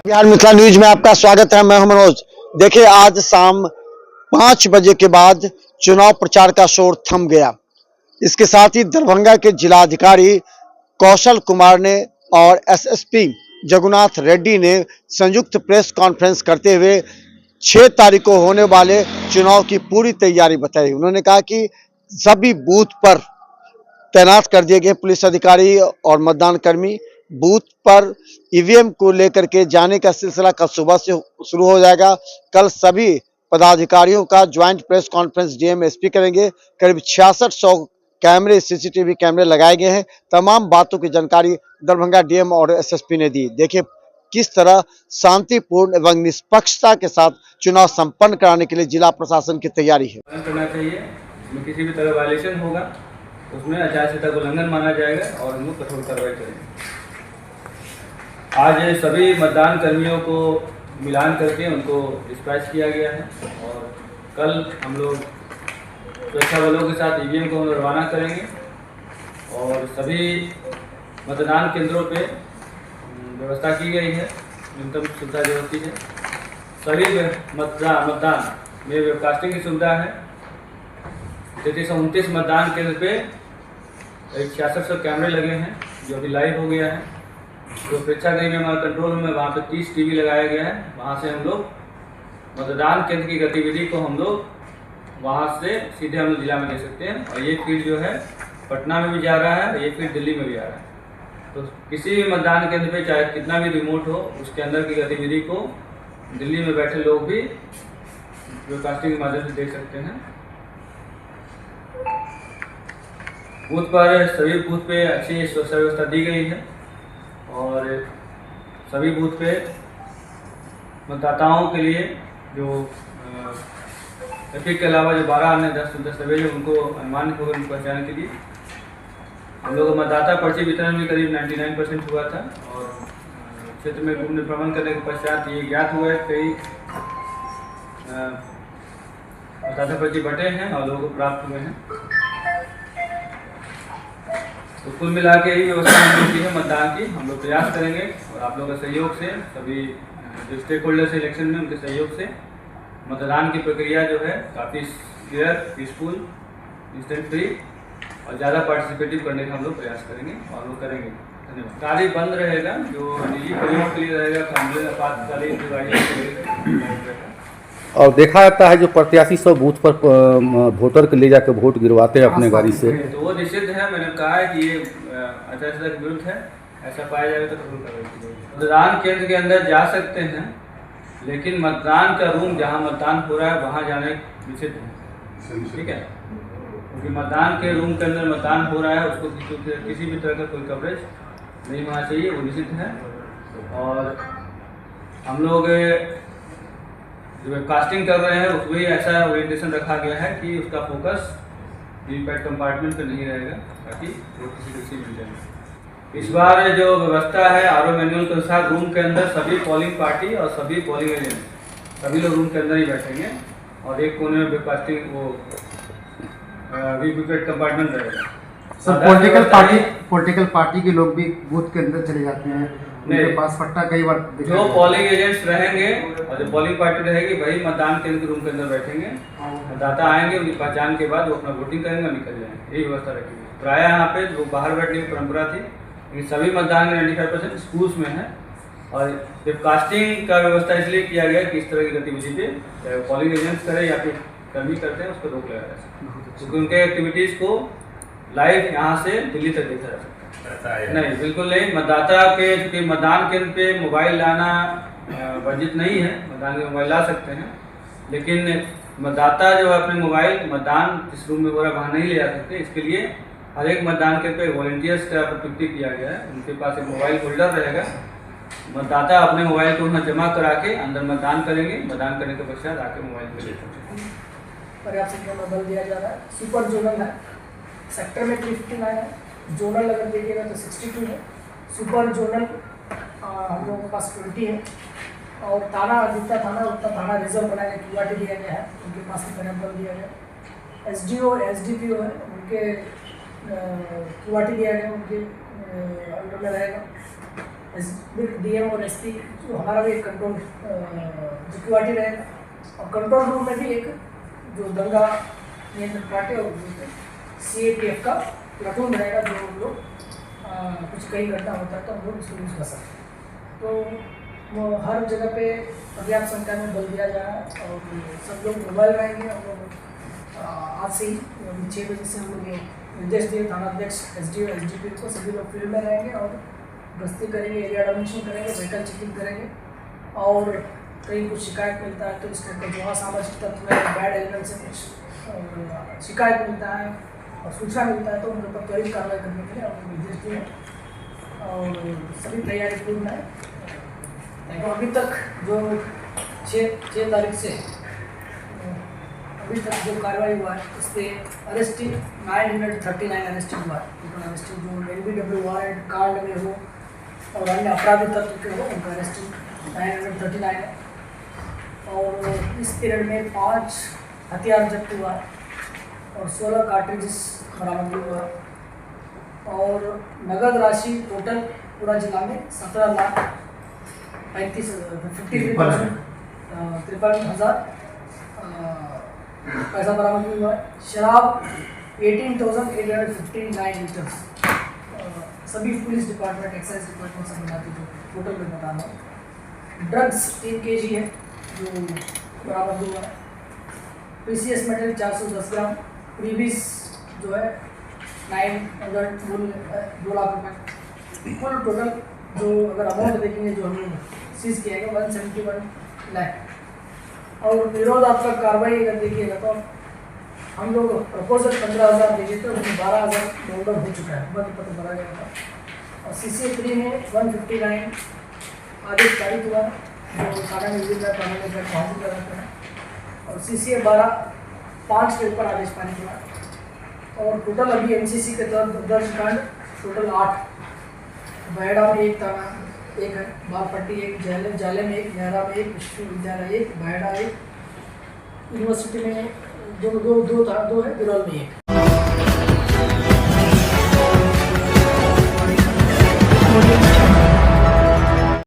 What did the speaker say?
Bihar Mithila news में आपका स्वागत है। मैं हूं मनोज। देखिए, आज शाम 5 बजे के बाद चुनाव प्रचार का शोर थम गया। इसके साथ ही दरभंगा के जिलाधिकारी कौशल कुमार ने और एसएसपी जगुनाथ रेड्डी ने संयुक्त प्रेस कॉन्फ्रेंस करते हुए 6 तारीख को होने वाले चुनाव की पूरी तैयारी बताई। उन्होंने कहा कि सभी बूथ पर तैनात कर दिए गए पुलिस अधिकारी और मतदान कर्मी। बूथ पर ईवीएम को लेकर के जाने का सिलसिला कल सुबह से शुरू हो जाएगा। कल सभी पदाधिकारियों का joint press conference DM SP करेंगे। करीब 6600 कैमरे, सीसीटीवी कैमरे लगाए गए हैं। तमाम बातों की जानकारी दरभंगा डीएम और एसएसपी ने दी। देखिए किस तरह शांतिपूर्ण एवं निष्पक्षता के साथ चुनाव संपन्न कराने के लिए जिला प्रशासन की तैयारी है। करना चाहिए, इसमें किसी भी तरह वायलेशन होगा उसमें आचार संहिता का उल्लंघन माना जाएगा और हम लोग कठोर कार्रवाई करेंगे। आज सभी मतदान कर्मियों को मिलान करके उनको डिस्पैच किया गया है और कल हम लोग सुरक्षा बलों के साथ ईवीएम को रवाना करेंगे और सभी मतदान केंद्रों पे व्यवस्था की गई है, न्यूनतम सुविधा जो होती है। सभी मतदान में वेबकास्टिंग की सुविधा है। 3329 मतदान केंद्र पे 6600 कैमरे लगे हैं जो अभी लाइव हो गया है। जो प्रेक्षागृह में हमारा कंट्रोल रूम है वहाँ पे 30 टीवी लगाया गया है। वहाँ से हम लोग मतदान केंद्र की गतिविधि को हम लोग वहाँ से सीधे हम लोग जिला में ले सकते हैं। और ये फीड जो है पटना में भी जा रहा है, ये फीड दिल्ली में भी आ रहा है। तो किसी भी मतदान केंद्र पे चाहे कितना भी रिमोट हो, उसके अंदर की गतिविधि को दिल्ली में बैठे लोग भी वेबकास्टिंग के माध्यम से देख सकते हैं। बूथ पर सभी बूथ पे अच्छी सुरक्षा व्यवस्था दी गई है और सभी बूथ पे मतदाताओं के लिए जो ट्रैफिक के अलावा जो 12 अन्य दस्तावेज है उनको अनुमानित होकर पहचाने के लिए हम लोग मतदाता पर्ची वितरण में करीब 99% हुआ था। और क्षेत्र में घूमने भ्रमण करने के पश्चात ये ज्ञात हुआ है कई मतदाता पर्ची बटे हैं और लोगों को प्राप्त हुए हैं। तो कुल मिला के ही व्यवस्था होती है मतदान की। हम लोग प्रयास करेंगे और आप लोगों के सहयोग से, सभी जो स्टेक होल्डर्स इलेक्शन में उनके सहयोग से मतदान की प्रक्रिया जो है काफ़ी क्लियर, पीसफुल, इंस्टेंट फ्री और ज़्यादा पार्टिसिपेटिव करने का हम लोग प्रयास करेंगे और वो करेंगे। धन्यवाद। गाड़ी बंद रहेगा, जो निजी प्रयोग के लिए रहेगा, आपातकालीन जो गाड़ियों के लिए। और देखा जाता है जो प्रत्याशी सब बूथ पर वोटर के ले जाकर वोट गिरवाते हैं अपने गाड़ी से, तो वो निषिद्ध है। मैंने कहा है कि ये आचार संहिता के विरुद्ध है। ऐसा पाया जाएगा तो कठोर कार्रवाई की जाएगी। मतदान केंद्र के अंदर जा सकते हैं, लेकिन मतदान का रूम जहां मतदान हो रहा है वहां जाने निषिद्ध है। ठीक है, क्योंकि मतदान के रूम के अंदर मतदान हो रहा है, उसको किसी भी तरह का कोई कवरेज नहीं होना चाहिए, वो निषिद्ध है। और हम लोग जो वेबकास्टिंग कर रहे हैं उसमें भी ऐसा ओरिएंटेशन रखा गया है कि उसका फोकस वीवीपैट कंपार्टमेंट पे नहीं रहेगा, ताकि वो किसी मिल जाए। इस बार जो व्यवस्था है आरओ मैनुअल के अनुसार रूम के अंदर सभी पोलिंग पार्टी और सभी पोलिंग एजेंट सभी लोग रूम के अंदर ही बैठेंगे और एक कोने में वेबकास्टिंग वो वीवीपैट कंपार्टमेंट रहेगा। सर, पॉलिटिकल पार्टी के लोग भी बूथ के अंदर चले जाते हैं, उनके पास पट्टा कई बार जो पोलिंग एजेंट्स रहेंगे और जो पोलिंग पार्टी रहेगी वही मतदान केंद्र के रूम के अंदर बैठेंगे। मतदाता आएंगे, उनकी पहचान के बाद वो अपना वोटिंग करेंगे और निकल जाएंगे। यही व्यवस्था रखेंगे। प्राय यहाँ पे जो बाहर बैठने की परंपरा थी, लेकिन सभी मतदान 95% स्कूल्स में है। और वेबकास्टिंग का व्यवस्था इसलिए किया गया कि इस तरह की गतिविधि पे चाहे पोलिंग एजेंट्स करें या फिर कर्मी करते हैं, उस पर रोक लगाया जा सकता है, क्योंकि उनके एक्टिविटीज़ को लाइव यहाँ से दिल्ली तक देखा जा सकता है। नहीं, बिल्कुल नहीं। मतदाता के मतदान केंद्र पे मोबाइल लाना वर्जित नहीं है। मतदान के मोबाइल ला सकते हैं, लेकिन मतदाता जो है अपने मोबाइल मतदान जिस रूम में हो रहा है वहाँ नहीं ले जा सकते। इसके लिए हर एक मतदान केंद्र पे वॉलंटियर्स का प्रतिनियुक्ति किया गया है। उनके पास एक मोबाइल होल्डर रहेगा। मतदाता अपने मोबाइल को वहाँ जमा करा के अंदर मतदान करेंगे। मतदान करने के पश्चात आके मोबाइल पे ले सकते हैं। पर्याप्त संख्या में बल दिया जा रहा है। सुपर जोनल है, सेक्टर में 359 है, जोनल अगर देखिएगा तो 62 है, सुपर जोनल हम लोगों के पास 20 है। और थाना जितना थाना उतना थाना रिजर्व बनाया गया, क्यूआरटी दिया गया है, उनके पास भी पर्याप्त बल दिया गया। एसडीओ एसडीपीओ है, उनके क्यूआरटी दिया गया, उनके अंडर में रहेगा। DM और SP जो हमारा भी एक कंट्रोल सिक्योरिटी रहेगा, और कंट्रोल रूम में भी एक जो दंगा नियंत्रण पार्टी और CAPF का प्लाटून रहेगा, जो लोग कुछ कई घटना होता है तो हम लोग उसको यूज़ कर सकते हैं। तो वो हर जगह पे पर्याप्त संख्या में बल दिया जा रहा है और सब लोग मोबाइल रहेंगे। हम लोग आज से ही 6 बजे से हम लोग ये निर्देश दिए थानाध्यक्ष SDO SDP को, सभी लोग फील्ड में रहेंगे और गश्ती करेंगे, एरिया डोमिनेशन करेंगे, व्हीकल चेकिंग करेंगे, और कहीं कुछ शिकायत मिलता है तो इसके ऊपर जो असामाजिक तत्व है, बैड एलिमेंट से कुछ शिकायत मिलता है और सूचना मिलता है तो उन पर त्वरित कार्रवाई करने के लिए हम निर्देश दिए और सभी तैयारी पूर्ण है। तो अभी तक जो 6 तारीख से अभी तक जो कार्रवाई हुआ है उस पर अरेस्टिंग 939 अरेस्टिंग हुआ है। टोटल अरेस्टिंग जो NBW वारंट कार्ड में हो और अन्य अपराधी तत्व के हो उनका अरेस्टिंग 939 है। और इस पीरियड में 5 हथियार जब्त हुआ है और 16 कार्ट्रिजेस बरामद हुआ है और नगद राशि टोटल पूरा जिला में 17,53,000 पैसा बरामद हुआ है। शराब 18,859 लीटर्स, सभी पुलिस डिपार्टमेंट, एक्साइज डिपार्टमेंट से मिलाती जो टोटल में बता रहा हूँ। ड्रग्स 3 kg है जो बरामद हुआ है। PCS मेटल 410 ग्राम, प्रीवियस जो है 2 लाख रुपये। कुल टोटल जो अगर अमाउंट देखेंगे जो हमने सीज किया है 171 लाख। और निरोधात्मक कार्रवाई अगर देखिएगा तो हम लोग प्रपोजल 15,000 भेजे थे, उसमें 12,000 डाउनलोड हो चुका है, बंद पत्र भरा गया था। और CCA 3 में 159 आदेश पारित हुआ जो थाना में हाजिर कराते हैं। और CCA 12 5 के ऊपर आदेश पारित हुआ। और टोटल अभी MCC के तहत दर्ज कांड टोटल 8, बहेड़ा में 1 थाना 1 है, बारपट्टी 1, जाले में 1, नेहरा में 1, विश्वविद्यालय 1, बहेड़ा 1, यूनिवर्सिटी में 2 है, बिरौल में 1।